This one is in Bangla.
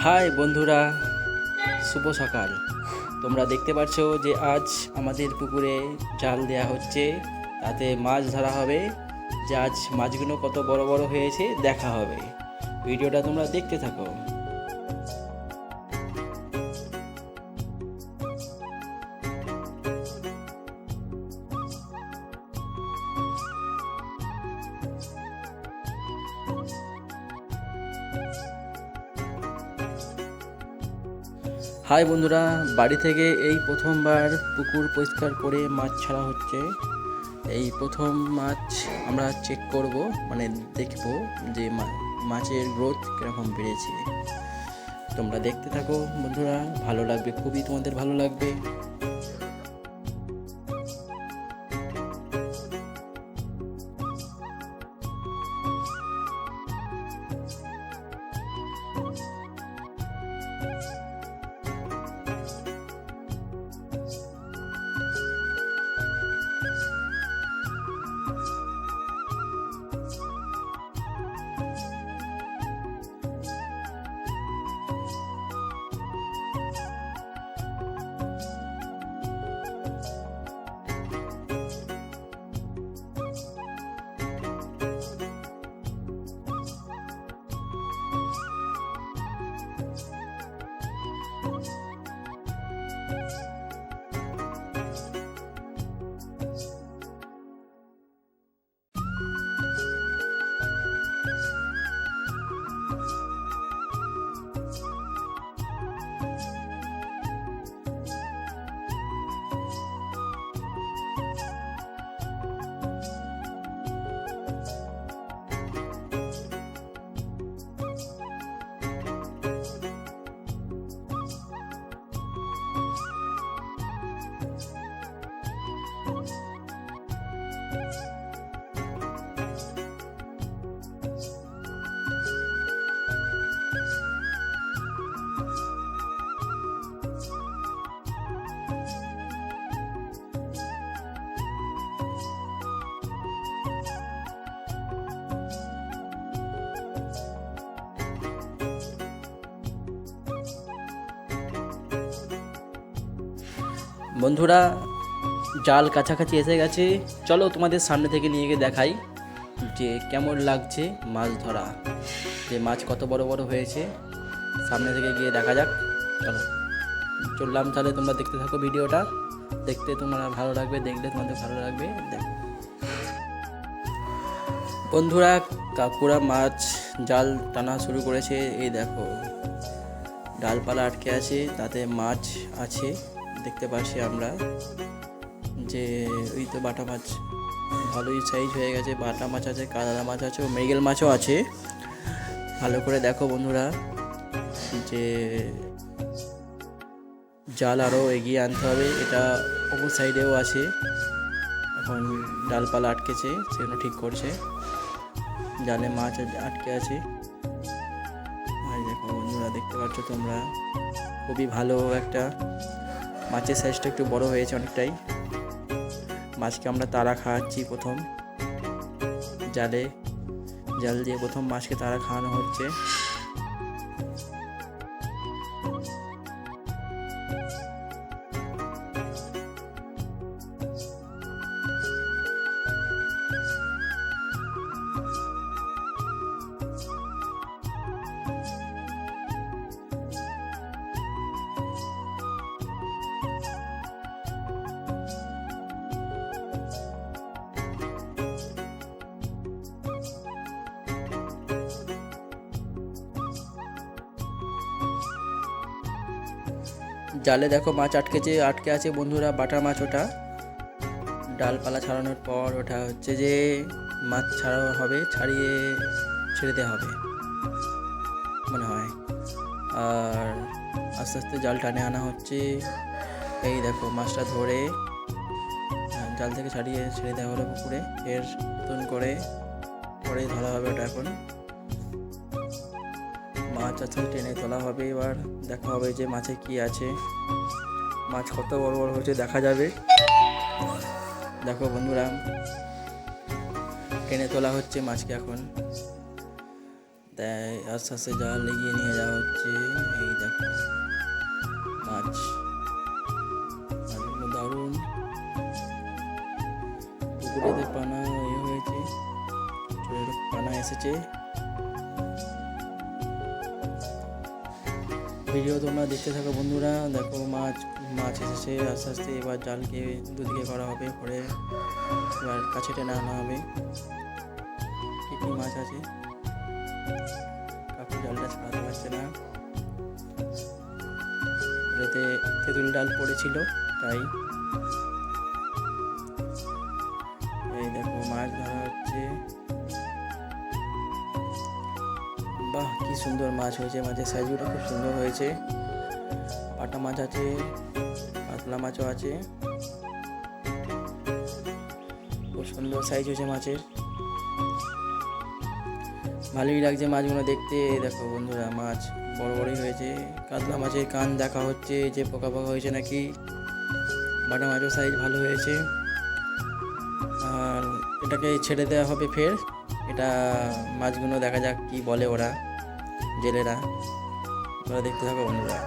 হাই বন্ধুরা, শুভ সকাল। তোমরা দেখতে পাচ্ছ যে আজ আমাদের পুকুরে জাল দেয়া হচ্ছে, তাতে মাছ ধরা হবে। যে আজ মাছগুলো কত বড় বড় হয়েছে দেখা হবে। ভিডিওটা তোমরা দেখতে থাকো। হাই বন্ধুরা, বাড়ি থেকে এই প্রথমবার পুকুর পরিষ্কার করে মাছ ছাড়া হচ্ছে। এই প্রথম মাছ আমরা চেক করব, মানে দেখব যে মাছের গ্রোথ কীরকম বেড়েছে। তোমরা দেখতে থাকো বন্ধুরা, ভালো লাগবে, খুবই তোমাদের ভালো লাগবে। বন্ধুরা, জাল কাছাকাছি এসে গেছে। চলো তোমাদের সামনে থেকে নিয়ে গিয়ে দেখাই যে কেমন লাগছে মাছ ধরা, যে মাছ কত বড় বড় হয়েছে। সামনে থেকে গিয়ে দেখা যাক। চলো চললাম, তাহলে তোমরা দেখতে থাকো ভিডিওটা। দেখতে তোমার ভালো লাগবে, দেখলে তোমাদের ভালো লাগবে। দেখো বন্ধুরা, কাকুরা মাছ জাল টানা শুরু করেছে। এই দেখো, ডালপালা আটকে আছে, তাতে মাছ আছে। দেখতে পাচ্ছি আমরা যে ওই তো বাটা মাছ ভালোই সাইজ হয়ে গেছে। বাটা মাছ আছে, কাতলা মাছ আছে, ও মৃগেল মাছও আছে। ভালো করে দেখো বন্ধুরা, যে জাল আরও এগিয়ে আনতে হবে। এটা অপর সাইডেও আছে, এখন ডালপালা আটকেছে, সেগুলো ঠিক করছে। জালে মাছ আটকে আছে। আর দেখো বন্ধুরা, দেখতে পাচ্ছ তোমরা, খুবই ভালো একটা মাছের সাইজটা একটু বড় হয়েছে অনেকটাই। মাছকে আমরা তারা খাওয়াচ্ছি প্রথম, জাল দিয়ে প্রথম মাছকে তারা খাওয়ানো হচ্ছে। জালে দেখো মাছ আটকে আছে বন্ধুরা, বাটা মাছ। ওটা ডালপালা ছাড়ানোর পর ওটা হচ্ছে যে মাছ ছাড়ানো হবে, ছেড়ে দেওয়া হবে মনে হয়। আর আস্তে আস্তে জাল টানে আনা হচ্ছে। এই দেখো মাছটা ধরে জাল থেকে ছেড়ে দেওয়া হলো পুকুরে। এর নতুন করে ধরা হবে ওটা। এখন মাছ আছে, টেনে তোলা হবে। এবার দেখা হবে যে মাছে কি আছে, মাছ কত বড় বড় হচ্ছে দেখা যাবে। দেখো বন্ধুরা, টেনে তোলা হচ্ছে মাছকে। এখন তাই আস্তে আস্তে জাল এগিয়ে নিয়ে যাওয়া হচ্ছে। ছুরিতে পানা হয়েছে, ছুরিতে পানা এসেছে। ভিডিও তোমরা দেখতে থাকো বন্ধুরা। দেখো মাছ এসেছে আস্তে আস্তে। এবার জালকে দুদিকে করা হবে, করে এবার কাছে টেনে আনা হবে। কী কী মাছ আছে, কাকু জালটা ছাড়াতে পারছে না, এটাতে তেঁতুল ডাল পড়েছিল তাই। এই দেখো মাছ ধরা হচ্ছে। বাহ, কি সুন্দর মাছ হয়েছে, মাছের সাইজগুলো খুব সুন্দর হয়েছে। পাটা মাছ আছে, কাতলা মাছও আছে, খুব সুন্দর সাইজ হয়েছে মাছের। ভালোই লাগছে মাছগুলো দেখতে। দেখো বন্ধুরা, মাছ বড় বড়ই হয়েছে। কাতলা মাছের কান দেখা হচ্ছে যে পোকা পোকা হয়েছে নাকি। বাটা মাছও সাইজ ভালো হয়েছে। আর এটাকে ছেড়ে দেওয়া হবে ফের। এটা মাছগুলো দেখা যাক কি বলে ওরা, জেলেরা। তোমরা দেখতে থাকো বন্ধুরা।